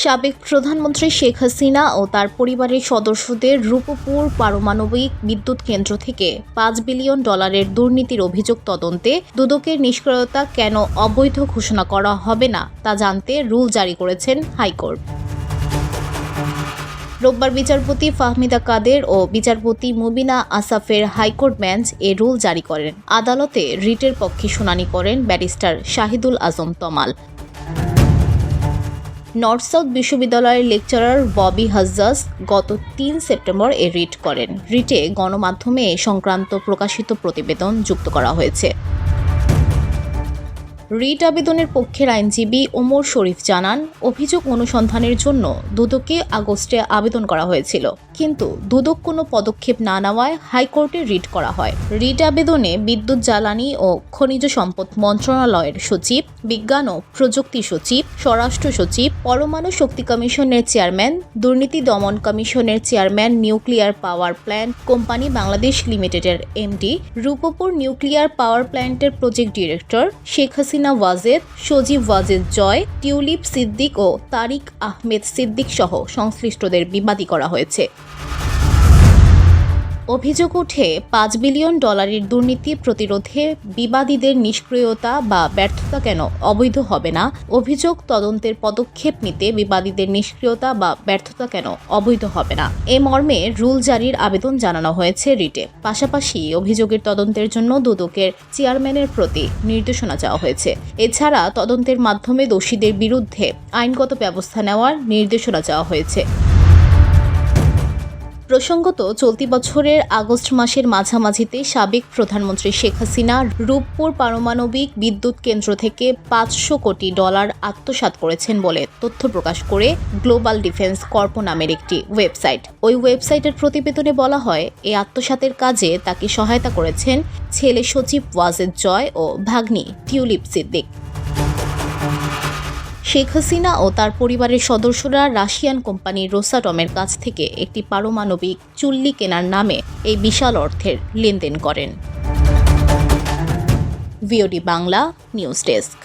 সাবেক প্রধানমন্ত্রী শেখ হাসিনা ও তার পরিবারের সদস্যদের রূপপুর পারমাণবিক বিদ্যুৎ কেন্দ্র থেকে $5 বিলিয়ন দুর্নীতির অভিযোগ তদন্তে দুদকের নিষ্ক্রিয়তা কেন অবৈধ ঘোষণা করা হবে না তা জানতে রুল জারি করেছেন হাইকোর্ট। রোববার বিচারপতি ফাহমিদা কাদের ও বিচারপতি মুবিনা আসাফের হাইকোর্ট বেঞ্চ এ রুল জারি করেন। আদালতে রিটের পক্ষে শুনানি করেন ব্যারিস্টার শাহিদুল আজম তমাল। নর্থ সাউথ বিশ্ববিদ্যালয়ের লেকচারার ববি হাজ্জাজ গত ৩ সেপ্টেম্বর এ রিট করেন। রিটে গণমাধ্যমে এ সংক্রান্ত প্রকাশিত প্রতিবেদন যুক্ত করা হয়েছে। রিট আবেদনের পক্ষের আইনজীবী ওমর শরীফ জানান, অভিযোগ অনুসন্ধানের জন্য দুদকে আগস্টে আবেদন করা হয়েছিল, কিন্তু দুদক কোনো পদক্ষেপ না নেওয়ায় হাইকোর্টে রিট করা হয়। রিট আবেদনে বিদ্যুৎ, জ্বালানি ও খনিজ সম্পদ মন্ত্রণালয়ের সচিব, বিজ্ঞান ও প্রযুক্তি সচিব, স্বরাষ্ট্র সচিব, পরমাণু শক্তি কমিশনের চেয়ারম্যান, দুর্নীতি দমন কমিশনের chairman, nuclear power plant company Bangladesh লিমিটেডের এমডি, রূপপুর নিউক্লিয়ার পাওয়ার প্ল্যান্টের project director Sheikh Hasina Wazed, Sajeeb Wazed Joy, tulip Siddique ও তারিক আহমেদ সিদ্দিক সহ সংশ্লিষ্টদের বিবাদী করা হয়েছে। অভিযোগ ওঠে $5 বিলিয়ন দুর্নীতি প্রতিরোধে বিবাদীদের নিষ্ক্রিয়তা বা ব্যর্থতা কেন অবৈধ হবে না, অভিযোগ তদন্তের পদক্ষেপ নিতে বিবাদীদের নিষ্ক্রিয়তা বা ব্যর্থতা কেন অবৈধ হবে না, এ মর্মে রুল জারির আবেদন জানানো হয়েছে রিটে। পাশাপাশি অভিযোগের তদন্তের জন্য দুদকের চেয়ারম্যানের প্রতি নির্দেশনা চাওয়া হয়েছে। এছাড়া তদন্তের মাধ্যমে দোষীদের বিরুদ্ধে আইনগত ব্যবস্থা নেওয়ার নির্দেশনা চাওয়া হয়েছে। প্রসঙ্গত, চলতি বছরের আগস্ট মাসের মাঝামাঝিতে সাবেক প্রধানমন্ত্রী শেখ হাসিনা রূপপুর পারমাণবিক বিদ্যুৎ কেন্দ্র থেকে $500 কোটি আত্মসাৎ করেছেন বলে তথ্য প্রকাশ করে গ্লোবাল ডিফেন্স কর্প নামের একটি ওয়েবসাইট। ওই ওয়েবসাইটের প্রতিবেদনে বলা হয়, এই আত্মসাতের কাজে তাকে সহায়তা করেছেন ছেলে সচিব ওয়াজেদ জয় ও ভাগ্নি টিউলিপ সিদ্দিক। শেখ হাসিনা ও তার পরিবারের সদস্যরা রাশিয়ান কোম্পানি রোসাটমের কাছ থেকে একটি পারমাণবিক চুল্লি কেনার নামে এই বিশাল অর্থের লেনদেন করেন। VOD Bangla news desk.